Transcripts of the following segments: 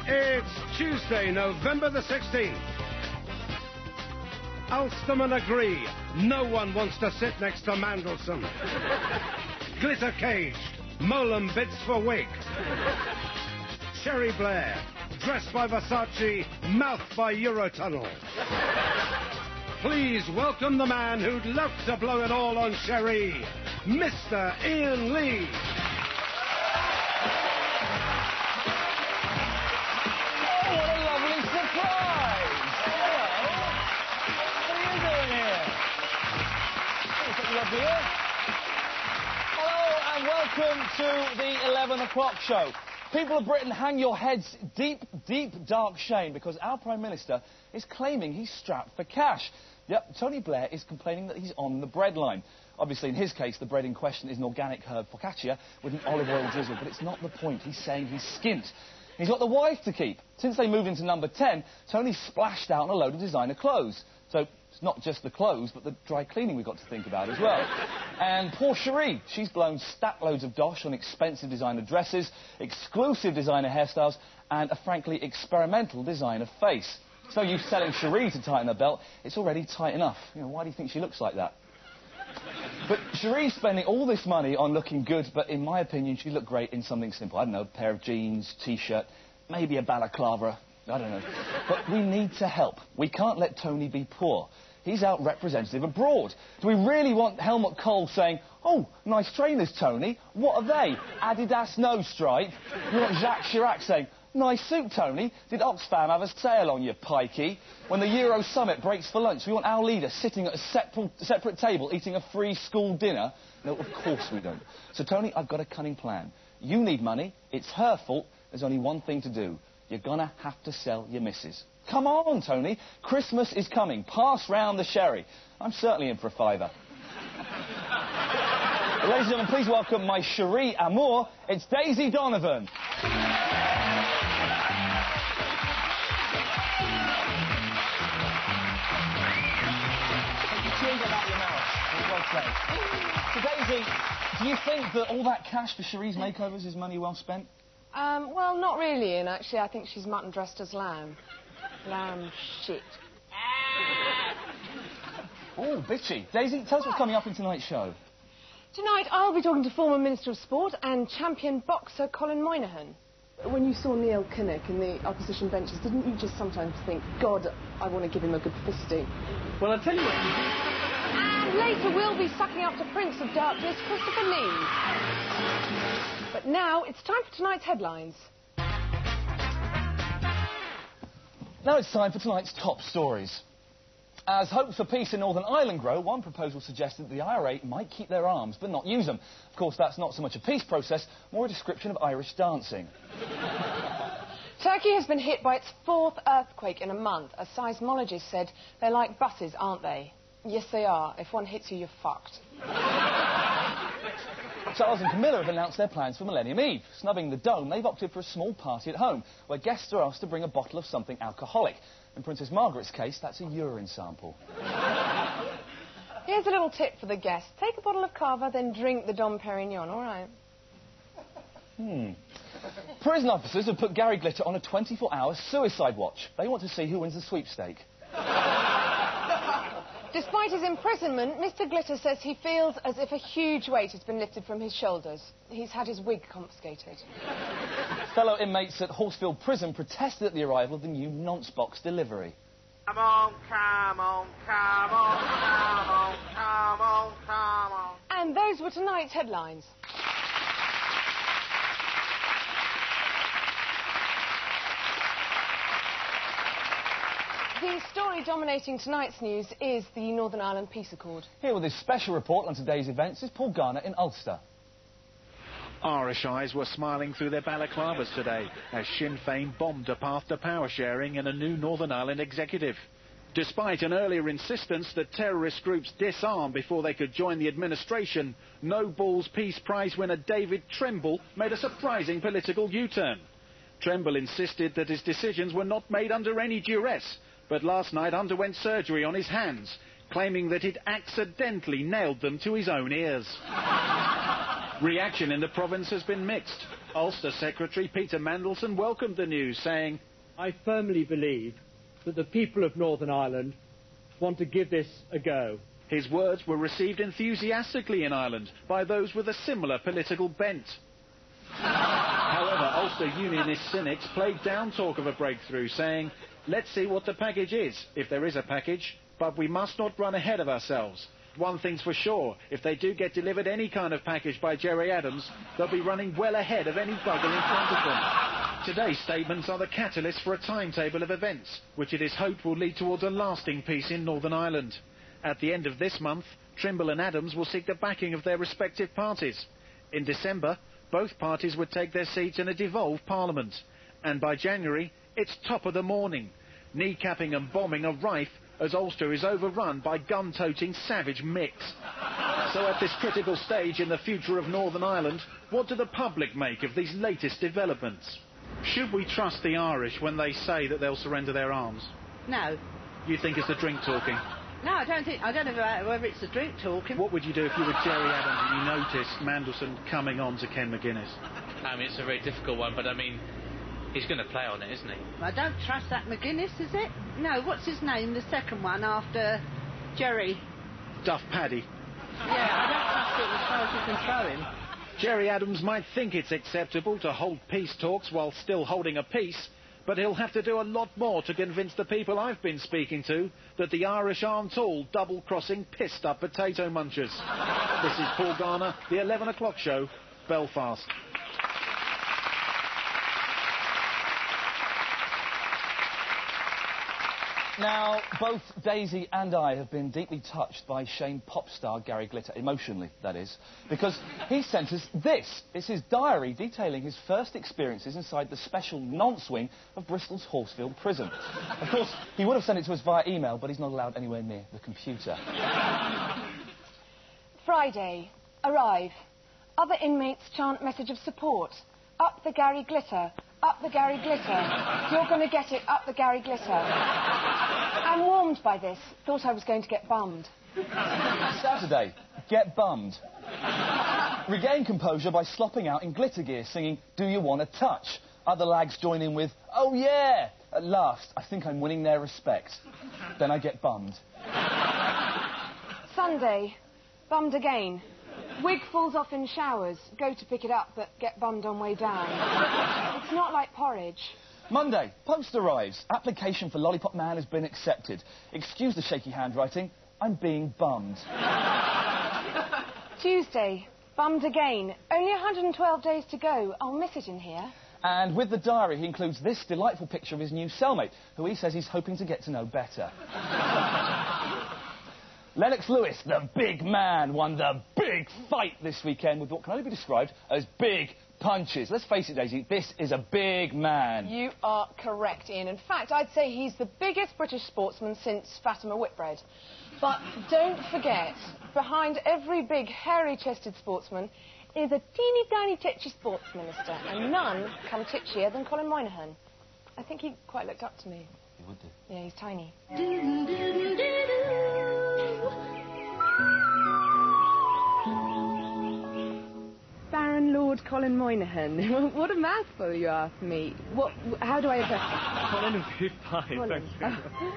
It's Tuesday, November the 16th. Ulstermen agree. No one wants to sit next to Mandelson. Glitter caged. Molam bids for wig. Cherie Blair. Dressed by Versace. Mouth by Eurotunnel. Please welcome the man who'd love to blow it all on Cherie, Mr. Ian Lee. Hello and welcome to the 11 o'clock show. People of Britain, hang your heads deep, deep, dark shame because our Prime Minister is claiming he's strapped for cash. Yep, Tony Blair is complaining that he's on the breadline. Obviously, in his case, the bread in question is an organic herb focaccia with an olive oil drizzle, but it's not the point. He's saying he's skint. He's got the wife to keep. Since they moved into number 10, Tony splashed out on a load of designer clothes. So it's not just the clothes, but the dry cleaning we've got to think about as well. And poor Cherie, she's blown stack loads of dosh on expensive designer dresses, exclusive designer hairstyles, and a frankly experimental designer face. It's no use telling Cherie to tighten her belt. It's already tight enough. You know, why do you think she looks like that? But Cherie's spending all this money on looking good, but in my opinion, she'd look great in something simple. I don't know, a pair of jeans, T-shirt, maybe a balaclava. I don't know. But we need to help. We can't let Tony be poor. He's out representative abroad. Do we really want Helmut Kohl saying, "Oh, nice trainers, Tony. What are they? Adidas no stripe." You want Jacques Chirac saying, "Nice suit, Tony. Did Oxfam have a sale on you, pikey?" When the Euro summit breaks for lunch, we want our leader sitting at a separate table eating a free school dinner. No, of course we don't. So, Tony, I've got a cunning plan. You need money. It's her fault. There's only one thing to do. You're gonna have to sell your missus. Come on, Tony. Christmas is coming. Pass round the sherry. I'm certainly in for a fiver. Well, ladies and gentlemen, please welcome my Cherie amour. It's Daisy Donovan. So, Daisy, do you think that all that cash for Cherie's makeovers is money well spent? Well, not really, and actually I think she's mutton dressed as lamb. Lamb shit. Oh, bitchy. Daisy, tell us what's coming up in tonight's show. Tonight I'll be talking to former Minister of Sport and champion boxer Colin Moynihan. When you saw Neil Kinnock in the opposition benches, didn't you just sometimes think, God, I want to give him a good fisting? Well, I'll tell you what. And later we'll be sucking up to Prince of Darkness, Christopher Lee. But now it's time for tonight's headlines. Now it's time for tonight's top stories. As hopes for peace in Northern Ireland grow, one proposal suggested that the IRA might keep their arms but not use them. Of course, that's not so much a peace process, more a description of Irish dancing. Turkey has been hit by its 4th earthquake in a month. A seismologist said they're like buses, aren't they? Yes, they are. If one hits you, you're fucked. Charles and Camilla have announced their plans for Millennium Eve. Snubbing the dome, they've opted for a small party at home, where guests are asked to bring a bottle of something alcoholic. In Princess Margaret's case, that's a urine sample. Here's a little tip for the guests. Take a bottle of Cava, then drink the Dom Perignon, all right? Prison officers have put Gary Glitter on a 24-hour suicide watch. They want to see who wins the sweepstake. Despite his imprisonment, Mr. Glitter says he feels as if a huge weight has been lifted from his shoulders. He's had his wig confiscated. Fellow inmates at Horsfield Prison protested at the arrival of the new nonce box delivery. Come on, come on, come on, come on, come on, come on. And those were tonight's headlines. The story dominating tonight's news is the Northern Ireland Peace Accord. Here with his special report on today's events is Paul Garner in Ulster. Irish eyes were smiling through their balaclavas today as Sinn Féin bombed a path to power sharing in a new Northern Ireland executive. Despite an earlier insistence that terrorist groups disarm before they could join the administration, No Balls Peace Prize winner David Trimble made a surprising political U-turn. Trimble insisted that his decisions were not made under any duress, but last night underwent surgery on his hands, claiming that he'd accidentally nailed them to his own ears. Reaction in the province has been mixed. Ulster Secretary Peter Mandelson welcomed the news, saying, I firmly believe that the people of Northern Ireland want to give this a go. His words were received enthusiastically in Ireland by those with a similar political bent. However, Ulster Unionist cynics played down talk of a breakthrough, saying, let's see what the package is, if there is a package, but we must not run ahead of ourselves. One thing's for sure, if they do get delivered any kind of package by Gerry Adams, they'll be running well ahead of any bugger in front of them. Today's statements are the catalyst for a timetable of events, which it is hoped will lead towards a lasting peace in Northern Ireland. At the end of this month, Trimble and Adams will seek the backing of their respective parties. In December, both parties would take their seats in a devolved parliament. And by January, it's top of the morning. Kneecapping and bombing are rife as Ulster is overrun by gun-toting savage micks. So at this critical stage in the future of Northern Ireland, what do the public make of these latest developments? Should we trust the Irish when they say that they'll surrender their arms? No. You think it's the drink talking? No, I don't know whether it's the drink talking. What would you do if you were Gerry Adams and you noticed Mandelson coming on to Ken McGuinness? I mean, it's a very difficult one, but I mean, he's going to play on it, isn't he? I don't trust that McGuinness, is it? No, what's his name, the second one after Gerry? Duff Paddy. Yeah, I don't trust it as far as you can throw him. Gerry Adams might think it's acceptable to hold peace talks while still holding a peace, but he'll have to do a lot more to convince the people I've been speaking to that the Irish aren't all double-crossing, pissed-up potato munchers. This is Paul Garner, the 11 o'clock show, Belfast. Now, both Daisy and I have been deeply touched by Shane pop star Gary Glitter, emotionally, that is, because he sent us this. It's his diary detailing his first experiences inside the special nonce wing of Bristol's Horsfield prison. Of course, he would have sent it to us via email, but he's not allowed anywhere near the computer. Friday. Arrive. Other inmates chant message of support. Up the Gary Glitter. Up the Gary Glitter. You're going to get it, up the Gary Glitter. I'm warmed by this. Thought I was going to get bummed. Saturday, get bummed. Regain composure by slopping out in glitter gear, singing, Do You Want to Touch? Other lags join in with, Oh yeah! At last, I think I'm winning their respect. Then I get bummed. Sunday. Bummed again. Wig falls off in showers. Go to pick it up, but get bummed on way down. It's not like porridge. Monday, post arrives. Application for Lollipop Man has been accepted. Excuse the shaky handwriting. I'm being bummed. Tuesday. Bummed again. Only 112 days to go. I'll miss it in here. And with the diary, he includes this delightful picture of his new cellmate, who he says he's hoping to get to know better. Lennox Lewis, the big man, won the big fight this weekend with what can only be described as big punches. Let's face it, Daisy, this is a big man. You are correct, Ian. In fact, I'd say he's the biggest British sportsman since Fatima Whitbread. But don't forget, behind every big, hairy-chested sportsman is a teeny tiny tetchy sports minister, and none come titchier than Colin Moynihan. I think he quite looked up to me. He would do. Yeah, he's tiny. Baron Lord Colin Moynihan. What a mouthful, you ask me. How do I address Colin would be fine, thank you.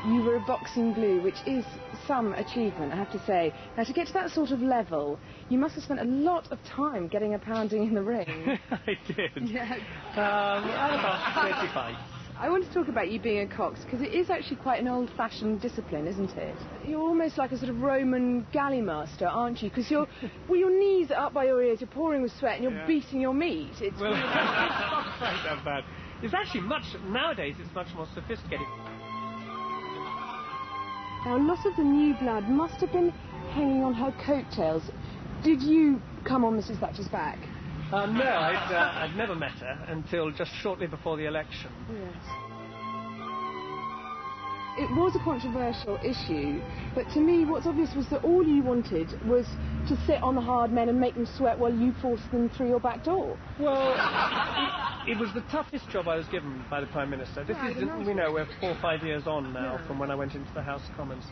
You were a boxing blue, which is some achievement, I have to say. Now, to get to that sort of level, you must have spent a lot of time getting a pounding in the ring. I did. Yeah. About 35. I want to talk about you being a cox, because it is actually quite an old-fashioned discipline, isn't it? You're almost like a sort of Roman galley master, aren't you? Because your knees are up by your ears, you're pouring with sweat, and you're beating your meat. It's well, it's not quite that bad. It's actually nowadays it's much more sophisticated. Now, a lot of the new blood must have been hanging on her coattails. Did you come on Mrs. Thatcher's back? No, I'd never met her until just shortly before the election. Yes. It was a controversial issue, but to me what's obvious was that all you wanted was to sit on the hard men and make them sweat while you forced them through your back door. Well, it was the toughest job I was given by the Prime Minister. This is, we know, we're 4 or 5 years on now from when I went into the House of Commons.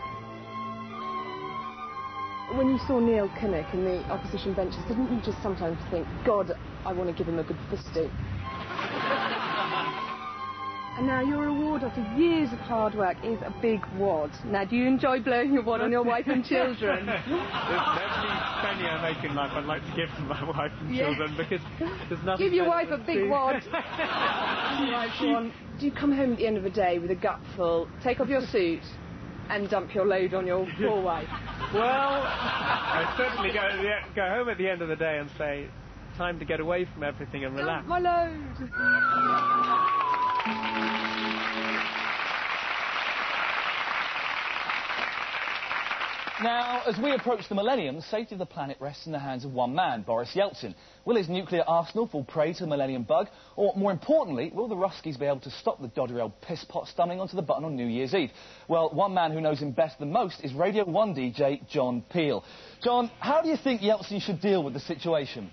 when you saw Neil Kinnock in the opposition benches, didn't you just sometimes think, God, I want to give him a good fisting? And now your reward after years of hard work is a big wad. Now, do you enjoy blowing your wad on your wife and children? There's every penny I make in life I'd like to give to my wife and children, because there's nothing... Give your wife a big wad. Right, go on. Do you come home at the end of the day with a gutful, take off your suit and dump your load on your poor wife? Well, I certainly go home at the end of the day and say, time to get away from everything and relax. Dump my load. Now, as we approach the millennium, the safety of the planet rests in the hands of one man, Boris Yeltsin. Will his nuclear arsenal fall prey to the millennium bug? Or, more importantly, will the Ruskies be able to stop the doddery old pisspot stumbling onto the button on New Year's Eve? Well, one man who knows him best than most is Radio 1 DJ John Peel. John, how do you think Yeltsin should deal with the situation?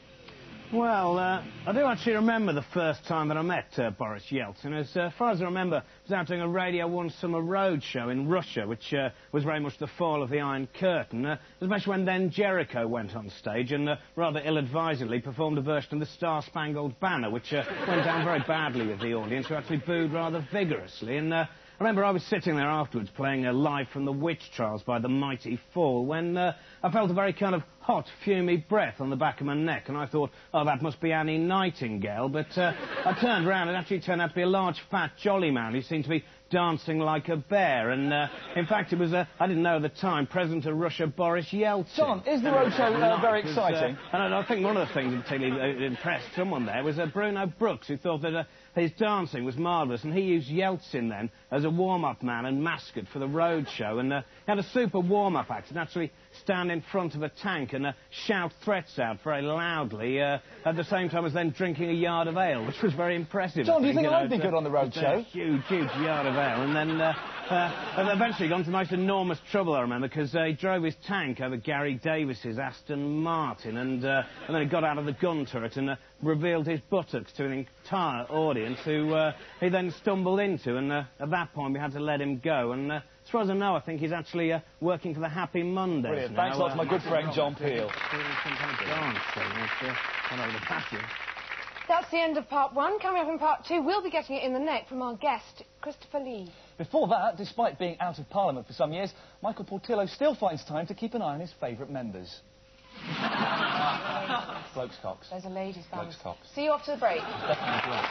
Well, I do actually remember the first time that I met Boris Yeltsin. As far as I remember, I was out doing a Radio 1 summer road show in Russia, which was very much the fall of the Iron Curtain, especially when then Jericho went on stage and rather ill-advisedly performed a version of the Star-Spangled Banner, which went down very badly with the audience, who actually booed rather vigorously. And I remember I was sitting there afterwards playing Live from the Witch Trials by the Mighty Fall when I felt a very kind of hot, fumy breath on the back of my neck, and I thought, oh, that must be Annie Nightingale, but I turned round and it actually turned out to be a large, fat, jolly man who seemed to be dancing like a bear, and in fact it was, I didn't know at the time, President of Russia, Boris Yeltsin. John, is the roadshow very exciting? And I think one of the things that particularly impressed someone there was Bruno Brooks, who thought that his dancing was marvellous, and he used Yeltsin then as a warm-up man and mascot for the roadshow, and he had a super warm-up act, and actually stand in front of a tank and shout threats out very loudly at the same time as then drinking a yard of ale, which was very impressive. John, do you think I'd be good on the roadshow? A huge, huge yard of ale, and then eventually got into nice enormous trouble, I remember, because he drove his tank over Gary Davis's Aston Martin, and then he got out of the gun turret and revealed his buttocks to an entire audience, who he then stumbled into, and at that point we had to let him go, and as far as I know, I think he's actually working for the Happy Mondays. Brilliant. Thanks a lot to my good friend John Peel. That's the end of part one. Coming up in part two, we'll be getting it in the neck from our guest, Christopher Lee. Before that, despite being out of Parliament for some years, Michael Portillo still finds time to keep an eye on his favourite members. Blokes Cox. There's a ladies' band. Blokes Cox. See you after the break. Definitely blokes.